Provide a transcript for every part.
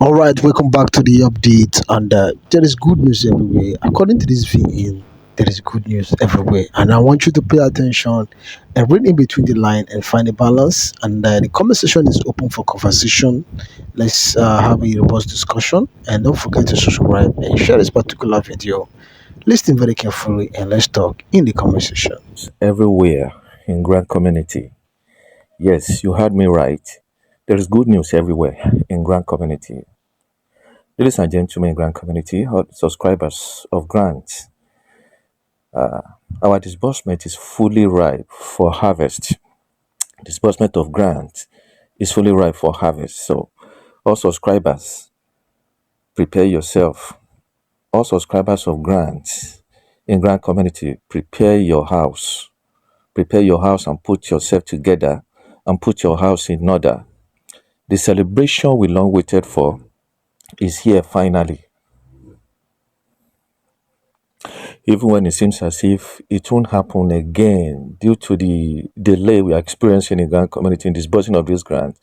All right, welcome back to the update. And there is good news everywhere. According to this VN, there is good news everywhere. And I want you to pay attention and read in between the line and find a balance. And the conversation is open for conversation. Let's have a robust discussion. And don't forget to subscribe and share this particular video. Listen very carefully and let's talk in the conversation. Everywhere in Grand Community. Yes, you heard me right. There is good news everywhere in Grand Community. Ladies and gentlemen, in Grand Community, subscribers of Grant, our disbursement is fully ripe for harvest. Disbursement of Grant is fully ripe for harvest. So, all subscribers, prepare yourself. All subscribers of Grant in Grand Community, prepare your house. Prepare your house and put yourself together and put your house in order. The celebration we long waited for is here finally. Even when it seems as if it won't happen again due to the delay we are experiencing in grant community in disbursing of this grant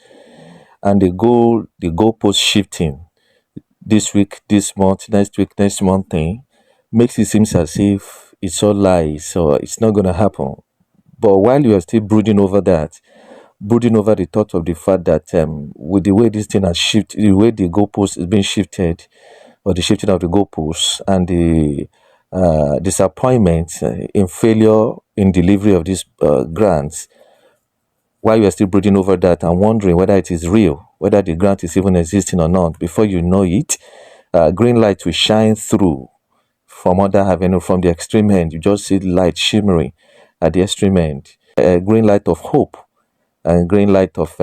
and the goalpost shifting this week, this month, next month thing makes it seem as if it's all lies, so it's not gonna happen. But while you are still brooding over the thought of the fact that with the way this thing has shifted, the way the goalpost is being shifted, or the shifting of the goalposts, and the disappointment in failure in delivery of these grants, while you are still brooding over that and wondering whether it is real, whether the grant is even existing or not, before you know it, green light will shine through from other avenue, from the extreme end. You just see light shimmering at the extreme end, a green light of hope and green light of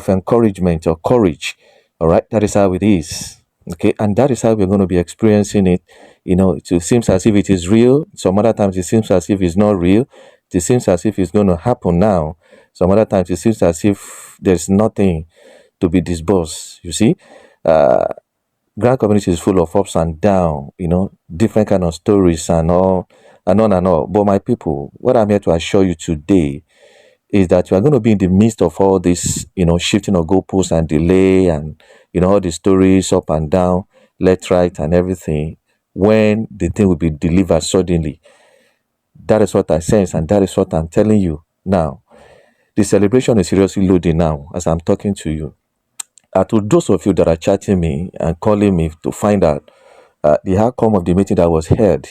encouragement or courage. All right, that is how it is. Okay, and that is how we're going to be experiencing it. It seems as if it is real. Some other times it seems as if it's not real. It seems as if it's going to happen now. Some other times it seems as if there's nothing to be disbursed. You see, grand community is full of ups and down. Different kind of stories and all, and on and all. But my people, what I'm here to assure you today is that you are going to be in the midst of all this, shifting of goalposts and delay and, all the stories up and down, left, right, and everything, when the thing will be delivered suddenly. That is what I sense, and that is what I'm telling you now. The celebration is seriously loading now as I'm talking to you. To those of you that are chatting me and calling me to find out the outcome of the meeting that was held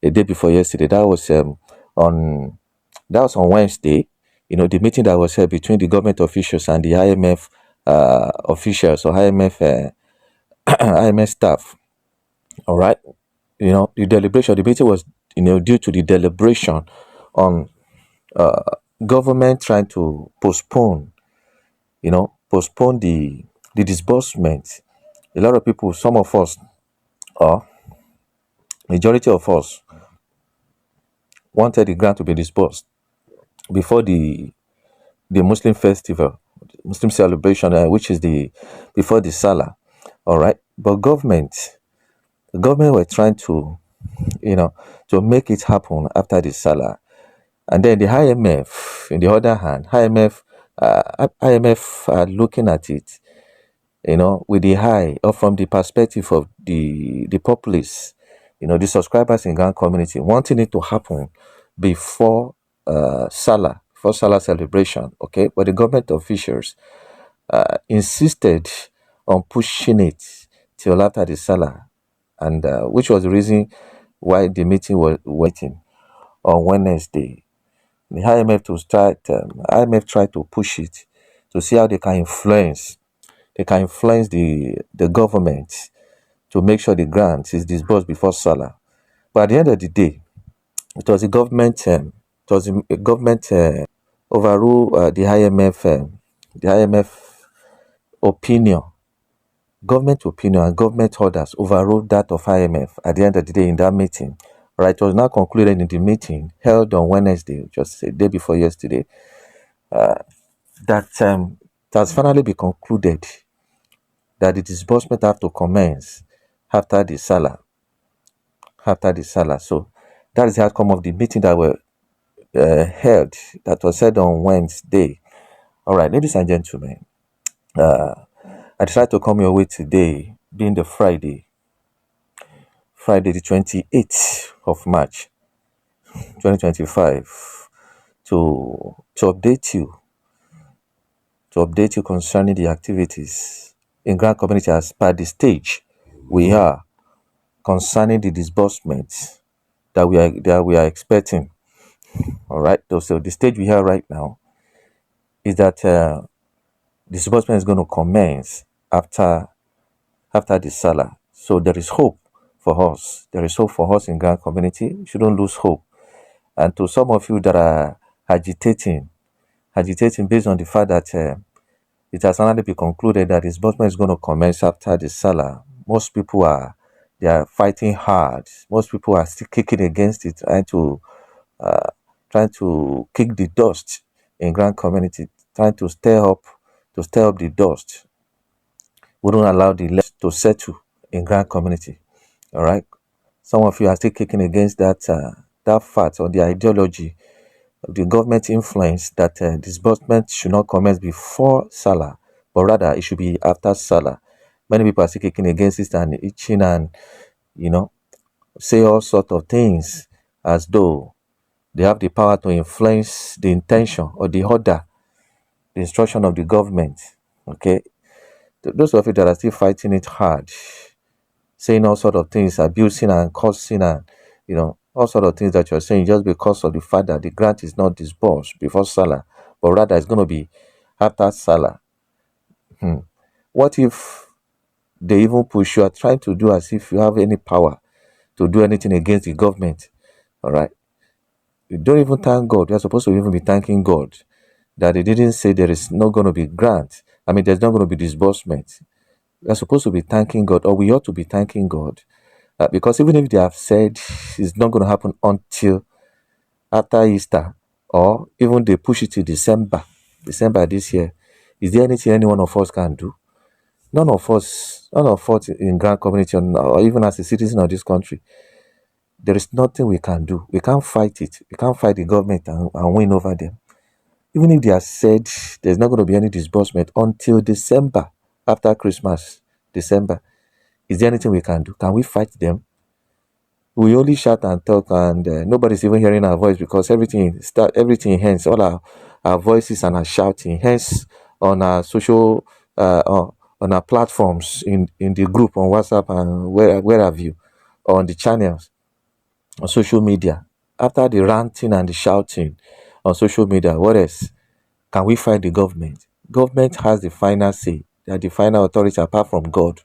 a day before yesterday, on on Wednesday. The meeting that was held between the government officials and the IMF officials, or IMF IMF staff. All right. The meeting was due to the deliberation on government trying to postpone the disbursement. A lot of people, some of us, or majority of us, wanted the grant to be disbursed before the Muslim festival, Muslim celebration, which is before the Salah. All right, but the government were trying to make it happen after the Salah, and then the IMF, in the other hand, IMF are looking at it, with the eye or from the perspective of the populace, the subscribers in Ghana community, wanting it to happen before Salah, before Salah celebration. Okay, but the government officials insisted on pushing it till after the Salah, and which was the reason why the meeting was waiting on Wednesday. The IMF tried to push it to see how they can influence the government to make sure the grant is disbursed before Salah. But at the end of the day, it was the government. Overrule the IMF opinion, government opinion, and government orders overruled that of IMF at the end of the day in that meeting. Right, it was now concluded in the meeting held on Wednesday, just a day before yesterday, that it has finally been concluded that the disbursement have to commence after the Salah. So that is the outcome of the meeting that were held, that was held on Wednesday. All right, ladies and gentlemen, I I decided to come your way today, being the Friday the 28th of March, 2025, to update you concerning the activities in Grand Community as per the stage we are concerning the disbursement that we are expecting. All right. So the stage we are right now is that disbursement is going to commence after the Salah. So there is hope for us. There is hope for us in Grand Community. We shouldn't lose hope. And to some of you that are agitating based on the fact that it has already been concluded that disbursement is going to commence after the Salah. Most people are fighting hard. Most people are still kicking against it, uh, trying to kick the dust in Grand Community, trying to stir up the dust. We don't allow the left to settle in Grand Community. All right. Some of you are still kicking against that fact or the ideology of the government influence that disbursement should not commence before Salah, but rather it should be after Salah. Many people are still kicking against it and itching and you know say all sort of things as though they have the power to influence the intention or the order, the instruction of the government. Okay, those of you that are still fighting it hard, saying all sort of things, abusing and cursing and all sort of things that you're saying just because of the fact that the grant is not disbursed before Salah, but rather it's going to be after Salah. What if they even push you are trying to do as if you have any power to do anything against the government? All right. You don't even thank God. You're supposed to even be thanking God that they didn't say there is not going to be grant. I mean, there's not going to be disbursement. You're supposed to be thanking God, or we ought to be thanking God. Because even if they have said it's not going to happen until after Easter, or even they push it to December this year, is there anything any one of us can do? None of us in Grand Community, or even as a citizen of this country, there is nothing we can do. We can't fight it. We can't fight the government and win over them. Even if they have said there's not going to be any disbursement until December, after Christmas, December, is there anything we can do? Can we fight them? We only shout and talk, and nobody's even hearing our voice because everything hence all our voices and our shouting hence on our social on our platforms in the group on WhatsApp and where have you, or on the channels on social media. After the ranting and the shouting on social media, what else can we fight the government? Government has the final say. They are the final authority apart from God.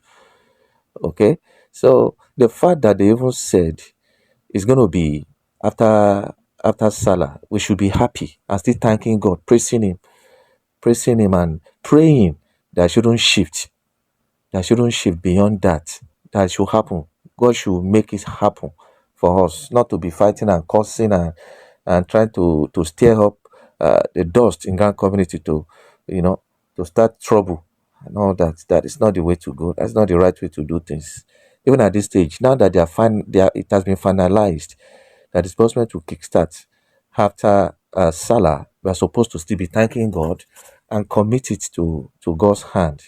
Okay, so the fact that they even said it's going to be after Salah, we should be happy and still thanking God, praising Him, and praying that shouldn't shift, beyond that. That should happen. God should make it happen for us, not to be fighting and cursing and trying to stir up the dust in Grand Community you know, to start trouble and all that. That is not the way to go. That's not the right way to do things. Even at this stage, now that it has been finalized, that disbursement will kickstart after Salah. We are supposed to still be thanking God and commit it to God's hand.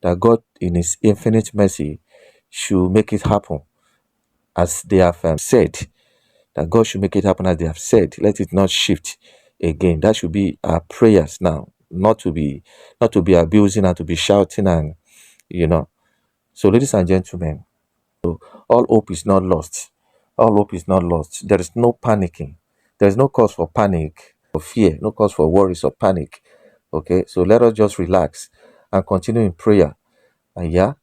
That God, in His infinite mercy, should make it happen as they have said. That God should make it happen as they have said. Let it not shift again. That should be our prayers now. Not to be abusing and to be shouting and you know. So, ladies and gentlemen, all hope is not lost. All hope is not lost. There is no panicking. There is no cause for panic or fear, no cause for worries or panic. Okay, so let us just relax and continue in prayer. And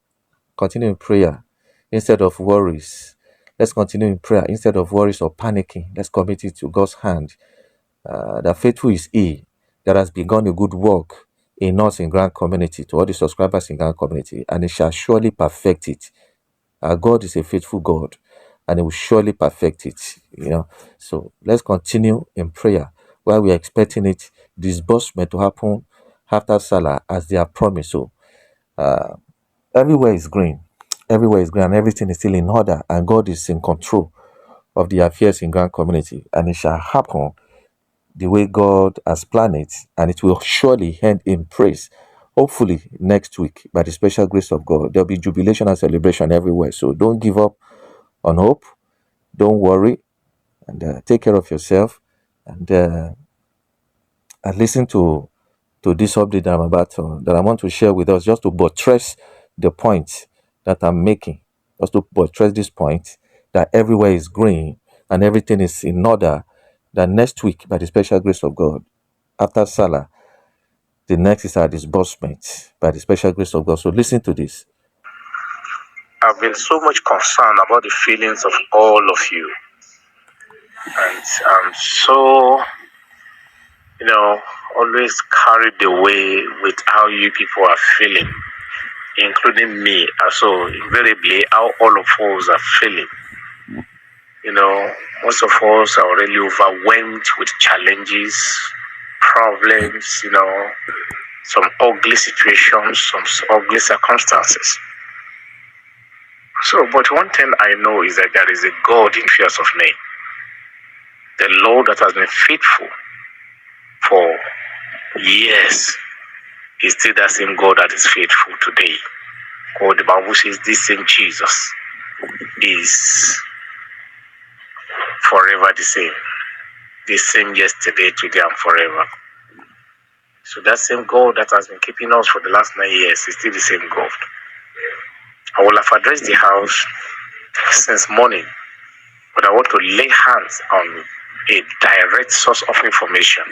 continue in prayer instead of worries. Let's continue in prayer instead of worries or panicking. Let's commit it to God's hand. That faithful is He that has begun a good work in us in Grand Community, to all the subscribers in Grand Community, and He shall surely perfect it. Our God is a faithful God, and He will surely perfect it. So let's continue in prayer while we are expecting it disbursement to happen after Salah as they are promised. So everywhere is green, and everything is still in order, and God is in control of the affairs in Grand Community, and it shall happen the way God has planned it, and it will surely end in praise Hopefully, next week, by the special grace of God, there'll be jubilation and celebration everywhere. So don't give up on hope. Don't worry, and take care of yourself. And listen to this update that I want to share with us, just to buttress the point that I'm making, just to buttress this point that everywhere is green and everything is in order. That next week, by the special grace of God, after Salah, the next is our disbursement by the special grace of God. So listen to this. I've been so much concerned about the feelings of all of you, and I'm so, always carried away with how you people are feeling, including me. So invariably, how all of us are feeling. Most of us are already overwhelmed with challenges, problems, some ugly situations, some ugly circumstances. So, but one thing I know is that there is a God in fears of men. The Lord that has been faithful for years is still that same God that is faithful today. God, the Bible says this same Jesus is forever the same yesterday, today, and forever. So that same God that has been keeping us for the last 9 years is still the same God. I will have addressed the house since morning, but I want to lay hands on a direct source of information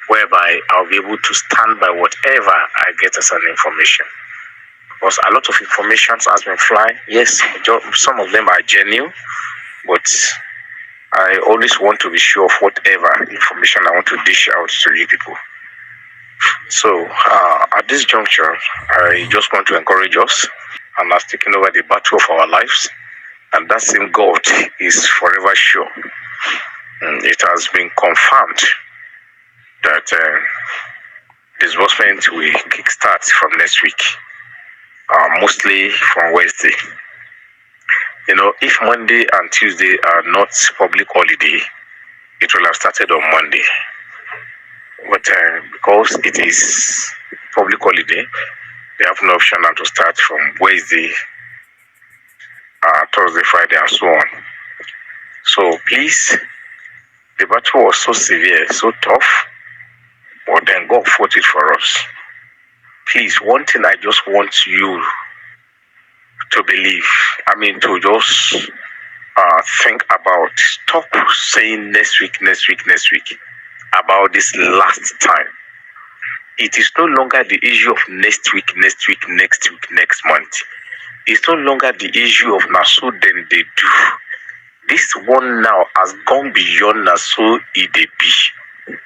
whereby I'll be able to stand by whatever I get as an information. Because a lot of information has been flying. Yes, some of them are genuine, but I always want to be sure of whatever information I want to dish out to you people. So at this juncture, I just want to encourage us and has taken over the battle of our lives. And that same God is forever sure. It has been confirmed that disbursement will kickstart from next week, mostly from Wednesday. If Monday and Tuesday are not public holiday, it will have started on Monday. But because it is public holiday, they have no option now to start from Wednesday, Thursday, Friday, and so on. So please, the battle was so severe, so tough, but then God fought it for us. Please, one thing I just want you to believe, to just think about. Stop saying next week about this last time. It is no longer the issue of next week, next month. It's no longer the issue of Naso then they do. This one now has gone beyond Naso it they be.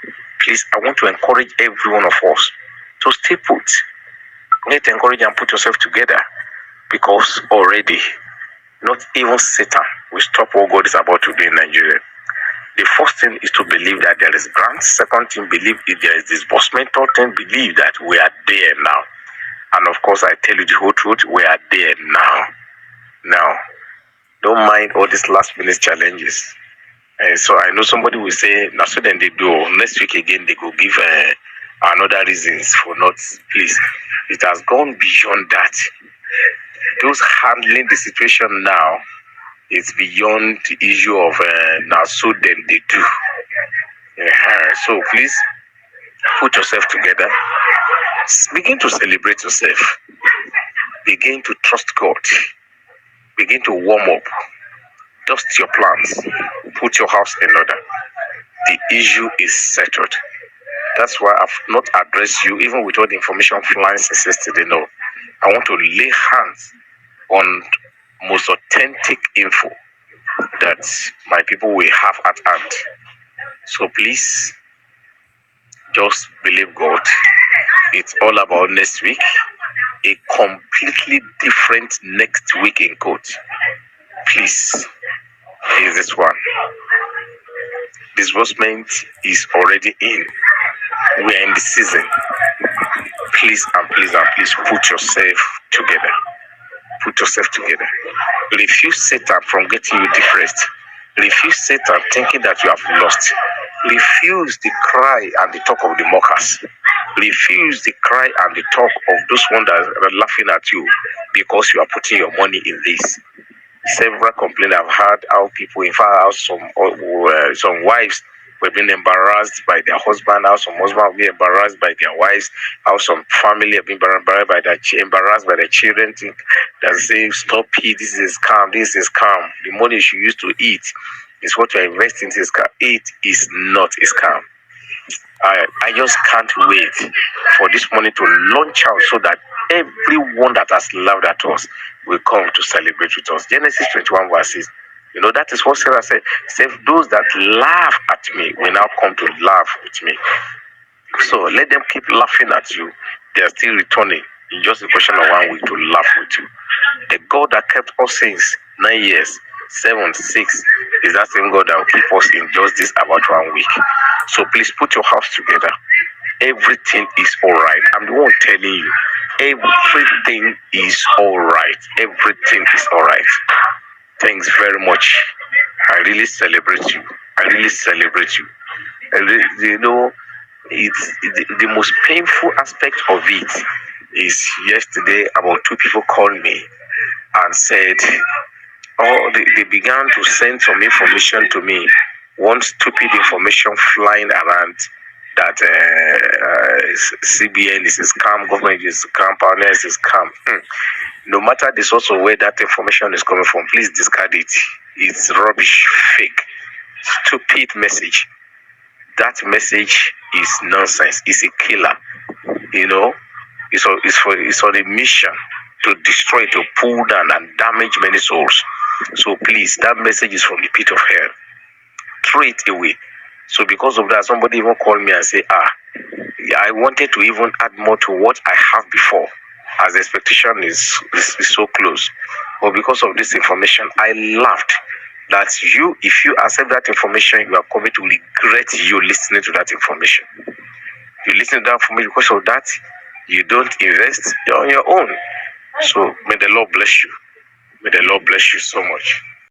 Please, I want to encourage every one of us to stay put. Let's encourage and put yourself together, because already not even Satan will stop what God is about to do in Nigeria. The first thing is to believe that there is grant. Second thing, believe if there is disbursement. Third thing, believe that we are there now. And of course, I tell you the whole truth, we are there now. Now, don't mind all these last minute challenges. So I know somebody will say, now so then they do. Next week again, they go give another reasons for not. Please, it has gone beyond that. Those handling the situation now, it's beyond the issue of now so then they do. So please, put yourself together. Begin to celebrate yourself. Begin to trust God. Begin to warm up. Dust your plans. Put your house in order. The issue is settled. That's why I've not addressed you, even with all the information flying since yesterday. No, I want to lay hands on most authentic info that my people will have at hand. So please, just believe God. It's all about next week. A completely different next week in quote. Please, here's this one. Disbursement is already in. We are in the season. Please put yourself together. Put yourself together. Refuse Satan from getting you depressed. Refuse Satan thinking that you have lost. Refuse the cry and the talk of the mockers. Refuse the cry and the talk of those ones that are laughing at you because you are putting your money in this. Several complaints I've had how people, in fact, how some wives were being embarrassed by their husband, how some husbands were being embarrassed by their wives, how some family have been embarrassed by their children. Think that say, stop it, this is scam, this is scam. The money you used to eat is what you're investing in. It is not a scam. I just can't wait for this money to launch out so that everyone that has laughed at us will come to celebrate with us. Genesis 21 verses. That is what Sarah said. Say, those that laugh at me will now come to laugh with me. So let them keep laughing at you. They are still returning in just a question of 1 week to laugh with you. The God that kept us since 9 years, 7, 6, is that same God that will keep us in just this about 1 week. So please put your house together. Everything is all right. I'm the one telling you. Everything is all right. Everything is all right. Thanks very much. I really celebrate you. I really celebrate you. It's the most painful aspect of it is yesterday about 2 people called me and said, they began to send some information to me, one stupid information flying around that CBN is a scam, government is a scam, partners is a scam. No matter the source of where that information is coming from, please discard it. It's rubbish, fake, stupid message. That message is nonsense. It's a killer. It's on a mission to destroy, to pull down and damage many souls. So please, that message is from the pit of hell. Throw it away. So because of that, somebody even called me and say, I wanted to even add more to what I have before, as the expectation is so close. But because of this information, I laughed that if you accept that information, you are coming to regret you listening to that information. You listen to that information because of that, you don't invest, you're on your own. So may the Lord bless you. May the Lord bless you so much.